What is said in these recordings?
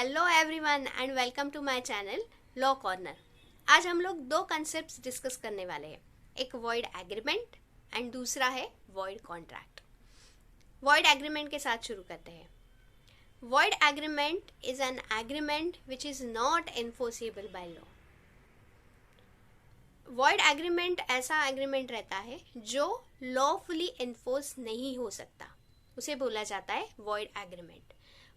Hello everyone and welcome to my channel law corner. आज हम लोग दो कंसेप्ट्स डिस्कस करने वाले हैं, एक वॉइड एग्रीमेंट एंड दूसरा है वॉइड कॉन्ट्रैक्ट। वॉइड एग्रीमेंट के साथ शुरू करते हैं। Void agreement is an agreement which is not enforceable by law. Void agreement ऐसा एग्रीमेंट रहता है जो लॉफुली एनफोर्स नहीं हो सकता, उसे बोला जाता है void agreement.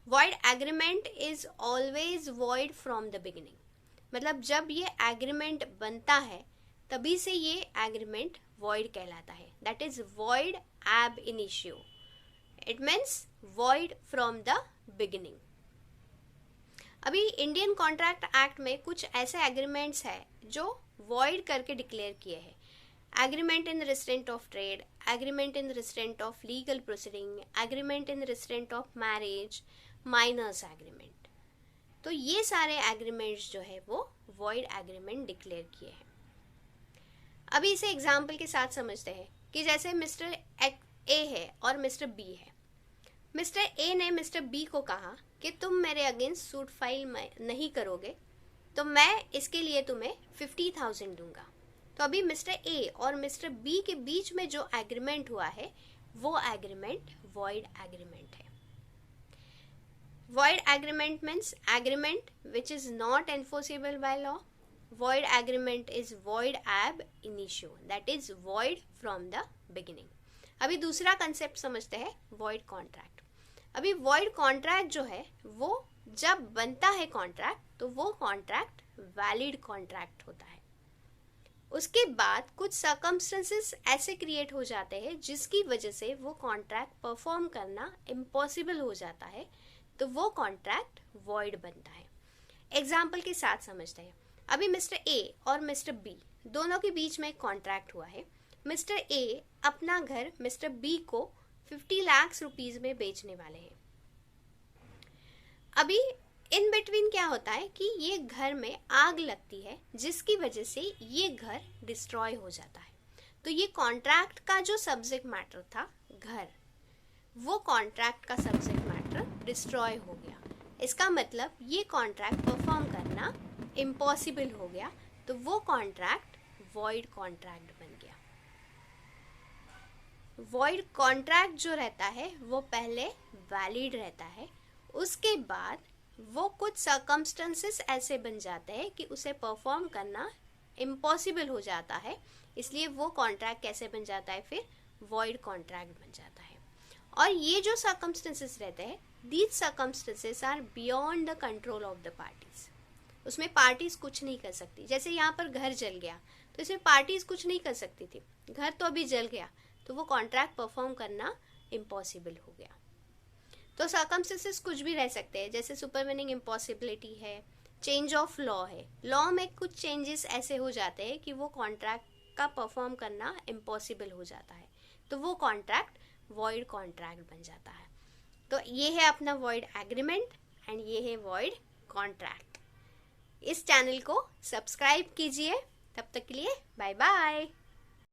Void agreement is always void from the beginning, मतलब जब ये एग्रीमेंट बनता है तभी से ये एग्रीमेंट वॉइड कहलाता है। दैट इज वॉइड एब initio, it means void from the beginning. अभी इंडियन कॉन्ट्रैक्ट एक्ट में कुछ ऐसे एग्रीमेंट्स है जो वॉइड करके डिक्लेयर किए हैं। Agreement in restraint of trade, agreement in restraint of legal proceeding, agreement in restraint of marriage, minors agreement. तो ये सारे एग्रीमेंट्स जो है वो वॉइड एग्रीमेंट डिक्लेयर किए हैं। अभी इसे एग्जाम्पल के साथ समझते हैं कि जैसे मिस्टर ए है और मिस्टर बी है। मिस्टर ए ने मिस्टर बी को कहा कि तुम मेरे अगेंस्ट सूट फाइल नहीं करोगे तो मैं इसके लिए तुम्हें 50,000 दूंगा। तो अभी मिस्टर ए और मिस्टर बी के बीच में जो एग्रीमेंट हुआ है वो एग्रीमेंट वॉइड एग्रीमेंट है। Void agreement means agreement which is not enforceable by law. Void agreement is void ab initio, that is void from the beginning. अभी दूसरा कंसेप्ट समझते हैं void contract। अभी void contract जो है वो जब बनता है कॉन्ट्रैक्ट तो वो कॉन्ट्रैक्ट वैलिड कॉन्ट्रैक्ट होता है। उसके बाद कुछ सर्कमस्टेंसेस ऐसे क्रिएट हो जाते हैं जिसकी वजह से वो कॉन्ट्रैक्ट परफॉर्म करना इम्पॉसिबल हो जाता है, तो वो कॉन्ट्रैक्ट वॉइड बनता है। एग्जाम्पल के साथ समझते हैं। अभी मिस्टर ए और मिस्टर बी दोनों के बीच में एक कॉन्ट्रैक्ट हुआ है। मिस्टर ए अपना घर मिस्टर बी को 50 लाख रुपीस में बेचने वाले हैं। अभी इन बिटवीन क्या होता है कि ये घर में आग लगती है जिसकी वजह से ये घर डिस्ट्रॉय हो जाता है। तो ये कॉन्ट्रैक्ट का जो सब्जेक्ट मैटर था घर, वो कॉन्ट्रैक्ट का सब्जेक्ट मैटर डिस्ट्रॉय हो गया। इसका मतलब ये कॉन्ट्रैक्ट परफॉर्म करना इम्पॉसिबल हो गया, तो वो कॉन्ट्रैक्ट वॉइड कॉन्ट्रैक्ट बन गया। वॉइड कॉन्ट्रैक्ट जो रहता है वो पहले वैलिड रहता है, उसके बाद वो कुछ सर्कमस्टेंसेस ऐसे बन जाते हैं कि उसे परफॉर्म करना इम्पॉसिबल हो जाता है, इसलिए वो कॉन्ट्रैक्ट कैसे बन जाता है, फिर वॉइड कॉन्ट्रैक्ट बन जाता है। और ये जो सर्कमस्टेंसेस रहते हैं, these circumstances are beyond the control of the parties. उसमें पार्टीज कुछ नहीं कर सकती। जैसे यहाँ पर घर जल गया तो इसमें पार्टीज कुछ नहीं कर सकती थी, घर तो अभी जल गया, तो वो कॉन्ट्रैक्ट परफॉर्म करना इम्पॉसिबल हो गया। तो सर्कमस्टेंसेस कुछ भी रह सकते हैं, जैसे सुपरवीनिंग इम्पॉसिबिलिटी है, चेंज ऑफ लॉ है। लॉ में कुछ चेंजेस ऐसे हो जाते हैं कि वो कॉन्ट्रैक्ट का परफॉर्म करना इम्पॉसिबल हो जाता है, तो वो कॉन्ट्रैक्ट वॉइड कॉन्ट्रैक्ट बन जाता है। तो ये है अपना वॉइड एग्रीमेंट एंड ये है वॉइड कॉन्ट्रैक्ट। इस चैनल को सब्सक्राइब कीजिए। तब तक के लिए बाय बाय।